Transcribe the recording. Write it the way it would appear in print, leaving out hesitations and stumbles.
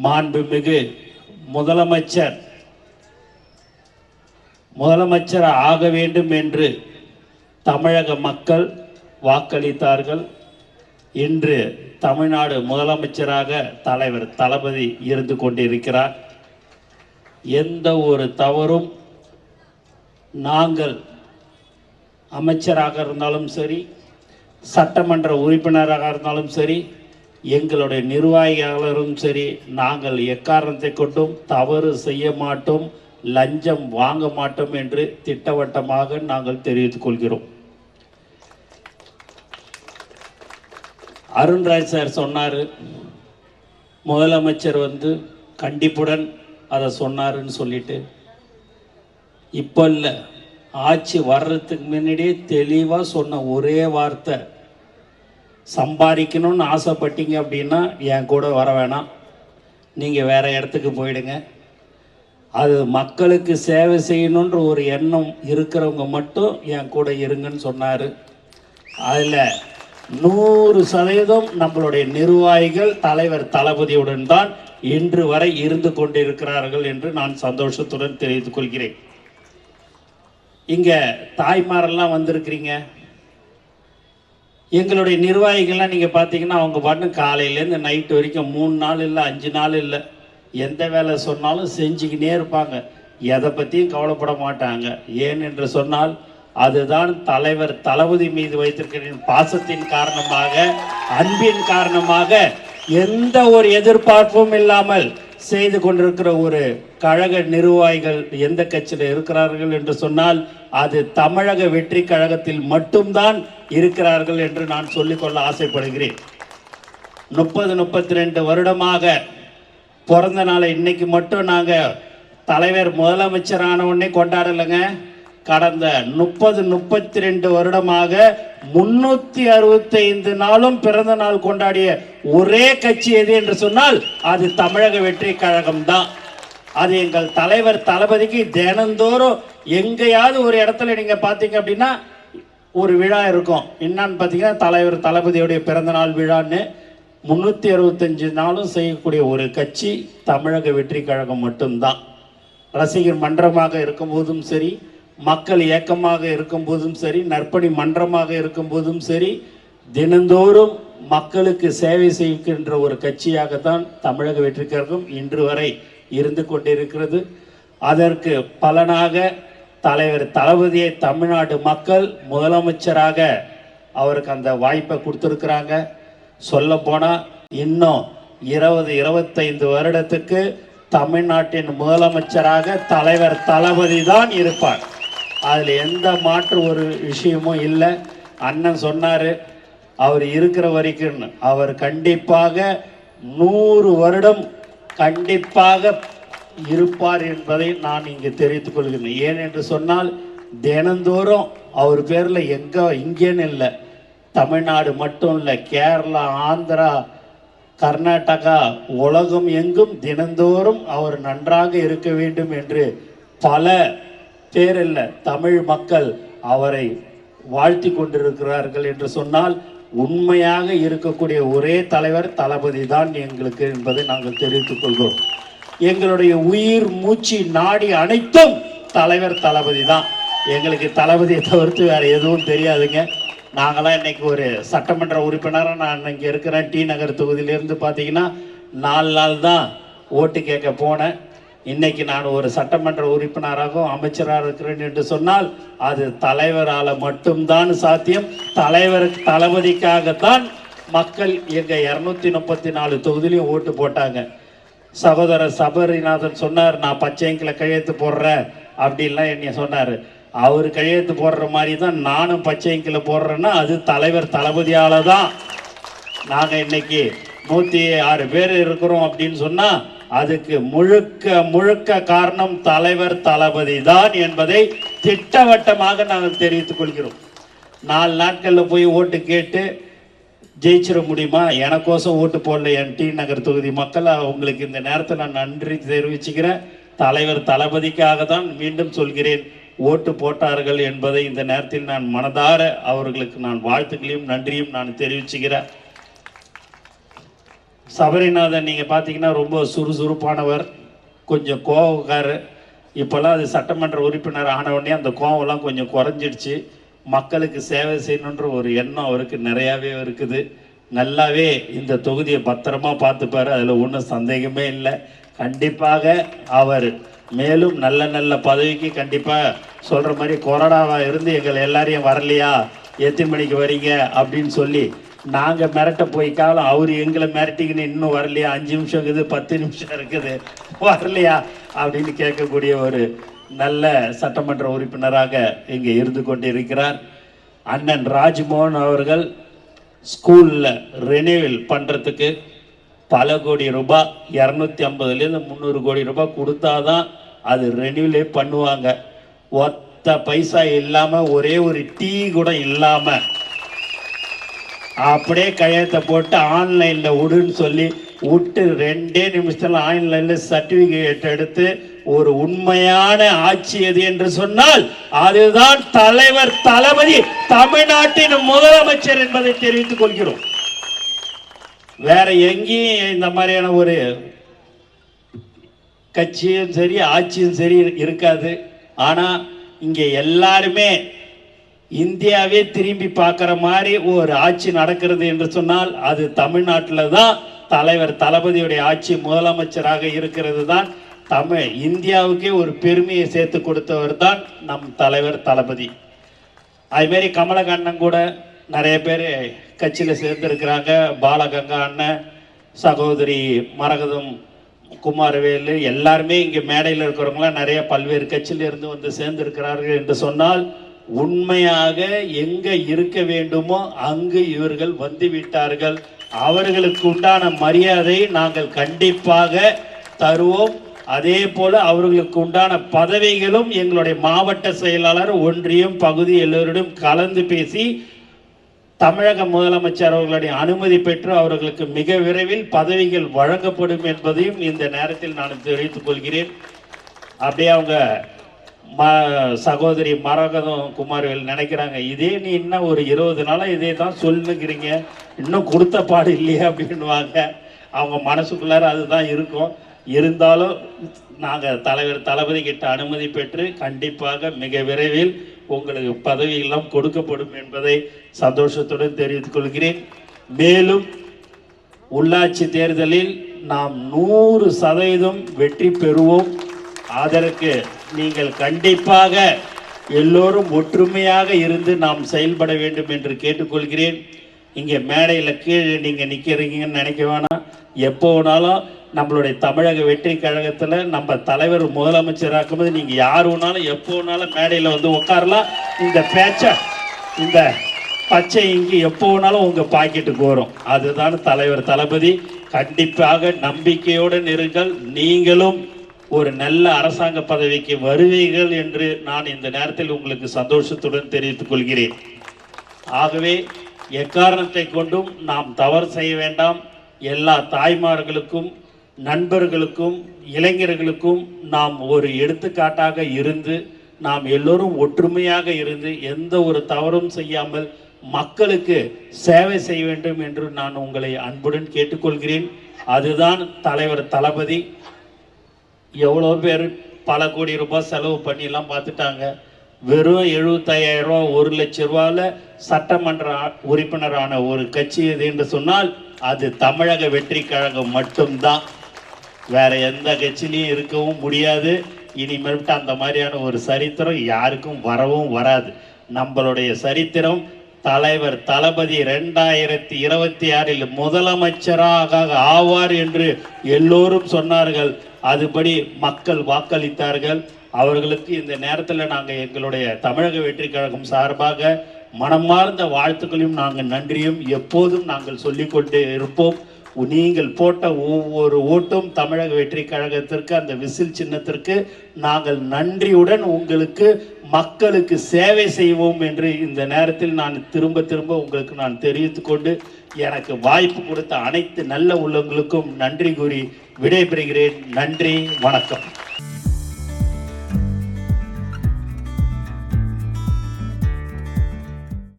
மாண்புமிகு முதலமைச்சர் ஆக வேண்டும் என்று தமிழக மக்கள் வாக்களித்தார்கள். இன்று தமிழ்நாடு முதலமைச்சராக தலைவர் தளபதி இருந்து கொண்டிருக்கிறார். எந்த ஒரு தவறும் நாங்கள் அமைச்சராக இருந்தாலும் சரி, சட்டமன்ற உறுப்பினராக இருந்தாலும் சரி, எங்களுடைய நிர்வாகிகளும் சரி, நாங்கள் எக்காரணத்தை கொண்டும் தவறு செய்ய மாட்டோம், லஞ்சம் வாங்க மாட்டோம் என்று திட்டவட்டமாக நாங்கள் தெரிவித்துக் கொள்கிறோம். அருண்ராஜ் சார் சொன்னார், முதலமைச்சர் கண்டிப்புடன் அதை சொன்னாருன்னு சொல்லிட்டு, இப்போ இல்லை, ஆட்சி வர்றதுக்கு முன்னாடியே தெளிவாக சொன்ன ஒரே வார்த்தை, சம்பாதிக்கணும்னு ஆசைப்பட்டீங்க அப்படின்னா என் கூட வர வேணாம், நீங்கள் வேறு இடத்துக்கு போயிடுங்க. அது மக்களுக்கு சேவை செய்யணுன்ற ஒரு எண்ணம் இருக்கிறவங்க மட்டும் என் கூட இருங்கன்னு சொன்னார். அதில் 100% நம்மளுடைய நிர்வாகிகள் தலைவர் தளபதியுடன் தான் இன்று வரை இருந்து கொண்டிருக்கிறார்கள் என்று நான் சந்தோஷத்துடன் தெரிவித்துக் கொள்கிறேன். இங்கே தாய்மாரெல்லாம் வந்திருக்கிறீங்க. எங்களுடைய நிர்வாகிகள்லாம் நீங்கள் பார்த்தீங்கன்னா அவங்க பாட்டு காலையிலேருந்து நைட்டு வரைக்கும் 3 நாள் இல்லை 5 நாள் இல்லை, எந்த வேலை சொன்னாலும் செஞ்சுக்கினே இருப்பாங்க. எதை பற்றியும் கவலைப்பட மாட்டாங்க. ஏன் என்று சொன்னால் அதுதான் தலைவர் தளபதி மீது வைத்திருக்கிற பாசத்தின் காரணமாக, அன்பின் காரணமாக, எந்த ஒரு எதிர்பார்ப்பும் இல்லாமல் செய்து கொண்டிருக்கிற ஒரு கழக நிர்வாகிகள் எந்த கட்சியில் இருக்கிறார்கள் என்று சொன்னால் அது தமிழக வெற்றி கழகத்தில் மட்டும்தான் இருக்கிறார்கள் என்று நான் சொல்லிக்கொள்ள ஆசைப்படுகிறேன். 32 வருடமாக பிறந்த நாளை இன்னைக்கு மட்டும் நாங்கள் தலைவர் முதலமைச்சரான உடனே கொண்டாடலைங்க. கடந்த 32 வருடமாக 365 நாளும் பிறந்த நாள் கொண்டாடிய ஒரே கட்சி எது என்று சொன்னால் அது தமிழக வெற்றி கழகம் தான். அது எங்கள் தலைவர் தளபதிக்கு தினந்தோறும் எங்கேயாவது ஒரு இடத்துல நீங்க பார்த்தீங்க அப்படின்னா ஒரு விழா இருக்கும். என்னன்னு பார்த்தீங்கன்னா தலைவர் தளபதியுடைய பிறந்த நாள் விழான்னு 365 நாளும் செய்யக்கூடிய ஒரு கட்சி தமிழக வெற்றி கழகம் மட்டும்தான். ரசிகர் மன்றமாக இருக்கும் போதும் சரி, மக்கள் இயக்கமாக இருக்கும் போதும் சரி, நற்பணி மன்றமாக இருக்கும் போதும் சரி, தினந்தோறும் மக்களுக்கு சேவை செய்கின்ற ஒரு கட்சியாகத்தான் தமிழக வெற்றி கழகம் இன்று வரை இருந்து கொண்டிருக்கிறது. அதற்கு பலனாக தலைவர் தளபதியை தமிழ்நாடு மக்கள் முதலமைச்சராக அவருக்கு அந்த வாய்ப்பை கொடுத்துருக்குறாங்க. சொல்ல போனால் இன்னும் 20-25 வருடத்துக்கு தமிழ்நாட்டின் முதலமைச்சராக தலைவர் தளபதி தான் இருப்பார். அதில் எந்த மாற்று ஒரு விஷயமும் இல்லை. அண்ணன் சொன்னார், அவர் இருக்கிற வரைக்கும் அவர் கண்டிப்பாக 100 வருடம் கண்டிப்பாக இருப்பார் என்பதை நான் இங்கு தெரிவித்துக் கொள்கிறேன். ஏன் என்று சொன்னால் தினந்தோறும் அவர் பேரில் இங்கேன்னு இல்லை, தமிழ்நாடு மட்டும் இல்லை, கேரளா, ஆந்திரா, கர்நாடகா, உலகம் எங்கும் தினந்தோறும் அவர் நன்றாக இருக்க வேண்டும் என்று பல பேர் இல்ல தமிழ் மக்கள் அவரை வாழ்த்தி கொண்டிருக்கிறார்கள் என்று சொன்னால் உண்மையாக இருக்கக்கூடிய ஒரே தலைவர் தளபதி தான் எங்களுக்கு என்பதை நாங்கள் தெரிவித்துக் கொள்கிறோம். எங்களுடைய உயிர் மூச்சு நாடி அனைத்தும் தலைவர் தளபதி தான். எங்களுக்கு தளபதியை தவிர்த்து வேற எதுவும் தெரியாதுங்க. நாங்களாம் இன்னைக்கு ஒரு சட்டமன்ற உறுப்பினராக நான் இங்கே இருக்கிறேன். டி நகர் தொகுதியிலிருந்து பார்த்தீங்கன்னா 4 நாள் தான் ஓட்டு கேட்க போனேன். இன்னைக்கு நான் ஒரு சட்டமன்ற உறுப்பினராகவும் அமைச்சராக இருக்கிறேன் என்று சொன்னால் அது தலைவரால் மட்டும்தான் சாத்தியம். தளபதிக்காகத்தான் மக்கள் எங்கள் 234 தொகுதியிலையும் ஓட்டு போட்டாங்க. சகோதரர் சபரிநாதன் சொன்னார், நான் பச்சைங்கில் கையெழுத்து போடுறேன் அப்படின்லாம் என்னைய சொன்னார். அவர் கையெழுத்து போடுற மாதிரி தான் நானும் பச்சைங்கில் போடுறேன்னா அது தலைவர் தளபதியால் தான். நாங்கள் இன்னைக்கு 106 பேர் இருக்கிறோம் அப்படின்னு சொன்னால் அதுக்கு முழுக்க காரணம் தலைவர் தளபதி தான் என்பதை திட்டவட்டமாக நாங்கள் தெரிவித்துக் கொள்கிறோம். 4 நாட்களில் போய் ஓட்டு கேட்டு ஜெயிச்சிட முடியுமா? எனக்கோசம் ஓட்டு போடல என் டி நகர் தொகுதி மக்கள். அவங்களுக்கு இந்த நேரத்தில் நான் நன்றி தெரிவிச்சுக்கிறேன். தலைவர் தளபதிக்காக தான் மீண்டும் சொல்கிறேன், ஓட்டு போட்டார்கள் என்பதை இந்த நேரத்தில் நான் மனதார அவர்களுக்கு நான் வாழ்த்துக்களையும் நன்றியும் நான் தெரிவிச்சுக்கிறேன். சபரிநாதன் நீங்கள் பார்த்தீங்கன்னா ரொம்ப சுறுசுறுப்பானவர், கொஞ்சம் கோவக்காரர். இப்போல்லாம் அது சட்டமன்ற உறுப்பினர் ஆனவுடனே அந்த கோவம்லாம் கொஞ்சம் குறைஞ்சிடுச்சு. மக்களுக்கு சேவை செய்யணுன்ற ஒரு எண்ணம் அவருக்கு நிறையாவே இருக்குது. நல்லாவே இந்த தொகுதியை பத்திரமா பார்த்துப்பார், அதில் ஒன்றும் சந்தேகமே இல்லை. கண்டிப்பாக அவர் மேலும் நல்ல நல்ல பதவிக்கு கண்டிப்பாக சொல்கிற மாதிரி கொரோனாவாக இருந்து எங்களை எல்லாரையும் வரலையா, எத்தனை மணிக்கு வரீங்க அப்படின்னு சொல்லி நாங்கள் மிரட்ட போய்க்காலும் அவர் எங்களை மிரட்டிக்கின்னு இன்னும் வரலையா, 5 நிமிஷம் இருக்குது, 10 நிமிஷம் இருக்குது, வரலையா அப்படின்னு கேட்கக்கூடிய ஒரு நல்ல சட்டமன்ற உறுப்பினராக இங்கே இருந்து கொண்டு இருக்கிறார். அண்ணன் ராஜ்மோகன் அவர்கள் ஸ்கூலில் ரெனியூவல் பண்ணுறதுக்கு பல கோடி ரூபாய், 250லேருந்து 300 கோடி ரூபாய் கொடுத்தாதான் அது ரெனியூவலே பண்ணுவாங்க. ஒத்த பைசா இல்லாமல், ஒரே ஒரு டீ கூட இல்லாமல் அப்படியே கையெழுத்தை போட்டு ஆன்லைனில் விடுன்னு சொல்லி விட்டு 2 நிமிஷத்தில் ஆன்லைனில் சர்டிஃபிகேட் எடுத்து ஒரு உண்மையான ஆட்சி எது என்று சொன்னால் அதுதான் தலைவர் தளபதி, தமிழ்நாட்டின் முதலமைச்சர் என்பதை தெரிவித்துக் கொள்கிறோம். வேற எங்கேயும் இந்த மாதிரியான ஒரு கட்சியும் சரி ஆட்சியும் சரி இருக்காது. ஆனால் இங்கே எல்லாருமே இந்தியாவே திரும்பி பார்க்குற மாதிரி ஒரு ஆட்சி நடக்கிறது என்று சொன்னால் அது தமிழ்நாட்டில் தான் தலைவர் தளபதியுடைய ஆட்சி முதலமைச்சராக இருக்கிறது தான். இந்தியாவுக்கே ஒரு பெருமையை சேர்த்து கொடுத்தவர் தான் நம் தலைவர் தளபதி. அதுமாரி கமலக்கண்ணன் கூட நிறைய பேர் கட்சியில் சேர்ந்துருக்கிறாங்க. பாலகங்கா அண்ணன், சகோதரி மரகதம், குமாரவேலு, எல்லாருமே இங்கே மேடையில் இருக்கிறவங்களாம் நிறைய பல்வேறு கட்சியில் இருந்து வந்து சேர்ந்திருக்கிறார்கள் என்று சொன்னால் உண்மையாக எங்கே இருக்க வேண்டுமோ அங்கு இவர்கள் வந்து விட்டார்கள். அவர்களுக்கு உண்டான மரியாதை நாங்கள் கண்டிப்பாக தருவோம். அதே போல அவர்களுக்கு உண்டான பதவிகளும் எங்களுடைய மாவட்ட செயலாளர், ஒன்றியம், பகுதி எல்லோரிடம் கலந்து பேசி தமிழக முதலமைச்சர் அவர்களுடைய அனுமதி பெற்று அவர்களுக்கு மிக விரைவில் பதவிகள் வழங்கப்படும் என்பதையும் இந்த நேரத்தில் நான் தெரிவித்துக் கொள்கிறேன். அப்படியே அவங்க சகோதரி மரகதம் குமாரவேல் நினைக்கிறாங்க, இதே நீ இன்னும் ஒரு 20 நாளாக இதே தான் சொல்லுங்கிறீங்க, இன்னும் கொடுத்த பாடு இல்லையே அப்படின்வாங்க. அவங்க மனசுக்குள்ளார அதுதான் இருக்கும். இருந்தாலும் நாங்கள் தலைவர் தளபதி கிட்ட அனுமதி பெற்று கண்டிப்பாக மிக விரைவில் உங்களுக்கு பதவியெல்லாம் கொடுக்கப்படும் என்பதை சந்தோஷத்துடன் தெரிவித்துக் கொள்கிறேன். மேலும் உள்ளாட்சி தேர்தலில் நாம் 100% வெற்றி பெறுவோம். அதற்கு நீங்கள் கண்டிப்பாக எல்லோரும் ஒற்றுமையாக இருந்து நாம் செயல்பட வேண்டும் என்று கேட்டுக்கொள்கிறேன். இங்கே மேடையில் கீழே நீங்கள் நிற்கிறீங்கன்னு நினைக்க வேணாம். எப்போ வேணாலும் நம்மளுடைய தமிழக வெற்றி கழகத்தில் நம்ம தலைவர் முதலமைச்சராக்கும் போது நீங்கள் யார் வேணாலும் எப்போ வேணாலும் மேடையில் வந்து உட்காரலாம். இந்த பேச்சை, இந்த பச்சை இங்கு எப்போ வேணாலும் உங்கள் பாக்கெட்டுக்கு வரும். அதுதான் தலைவர் தளபதி. கண்டிப்பாக நம்பிக்கையுடன் இருங்கள். நீங்களும் ஒரு நல்ல அரசாங்க பதவிக்கு வருவீர்கள் என்று நான் இந்த நேரத்தில் உங்களுக்கு சந்தோஷத்துடன் தெரிவித்துக் கொள்கிறேன். ஆகவே எக்காரணத்தை கொண்டும் நாம் தவறு செய்ய வேண்டாம். எல்லா தாய்மார்களுக்கும், நண்பர்களுக்கும், இளைஞர்களுக்கும் நாம் ஒரு எடுத்துக்காட்டாக இருந்து நாம் எல்லோரும் ஒற்றுமையாக இருந்து எந்த ஒரு தவறும் செய்யாமல் மக்களுக்கு சேவை செய்ய வேண்டும் என்று நான் உங்களை அன்புடன் கேட்டுக்கொள்கிறேன். அதுதான் தலைவர் தளபதி. எவ்வளோ பேர் பல கோடி ரூபாய் செலவு பண்ணிலாம் பார்த்துட்டாங்க. வெறும் 75,000 ரூபா, 1 லட்சம் ரூபாயில் சட்டமன்ற உறுப்பினரான ஒரு கட்சி எது என்று சொன்னால் அது தமிழக வெற்றி கழகம் மட்டும்தான். வேற எந்த கட்சியிலையும் இருக்கவும் முடியாது. இனிமேல்ட்டு அந்த மாதிரியான ஒரு சரித்திரம் யாருக்கும் வரவும் வராது. நம்மளுடைய சரித்திரம் தலைவர் தளபதி 2026 முதலமைச்சராக ஆவார் என்று எல்லோரும் சொன்னார்கள். அதுபடி மக்கள் வாக்களித்தார்கள். அவர்களுக்கு இந்த நேரத்தில் நாங்கள் எங்களுடைய தமிழக வெற்றி கழகம் சார்பாக மனமார்ந்த வாழ்த்துக்களையும் நாங்கள் நன்றியும் எப்போதும் நாங்கள் சொல்லிக்கொண்டே இருப்போம். நீங்கள் போட்ட ஒவ்வொரு ஓட்டும் தமிழக வெற்றி கழகத்திற்கு, அந்த விசில் சின்னத்திற்கு நாங்கள் நன்றியுடன் உங்களுக்கு மக்களுக்கு சேவை செய்வோம் என்று இந்த நேரத்தில் நான் திரும்ப திரும்ப உங்களுக்கு நான் தெரிவித்துக் கொண்டு எனக்கு வாய்ப்பு கொடுத்த அனைத்து நல்ல உள்ளங்களுக்கும் நன்றி கூறி விடைபெறுகிறேன். நன்றி, வணக்கம்.